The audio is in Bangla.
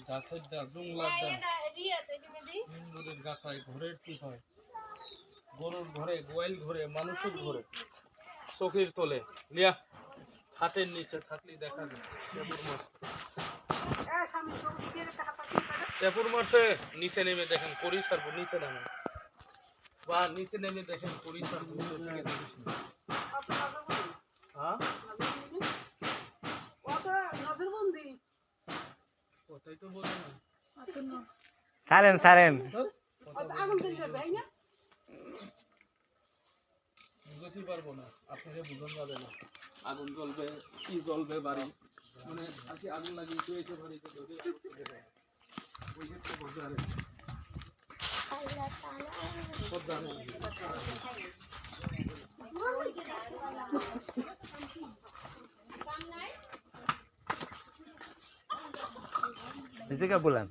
গাছের ডাল জংলার ডাল ইন্দুরের গাছায় ঘরের ঠিক হয় গরুর ঘরে গোয়াল ঘরে মানুষের ঘরে চোখের তোলে লিয়া হাতের নিচে থাকলেই দেখা যায় টেপুর মাসে নিচে নেমে দেখেন করি সারবো নিচে নামে বা নিচে নেমে দেখেন করি সারবো হ্যাঁ কোথায় তো বলে না সারেন সারেন বুঝতে পারবো না আপনাকে বুঝন যাবে না আগুন জ্বলবে কি জ্বলবে বাড়ি মানে আজকে আগুন লাগিয়ে শুয়েছে বাড়িতে ধরে ওই ক্ষেত্রে বলতে পারে সব জানে Ese que bulan.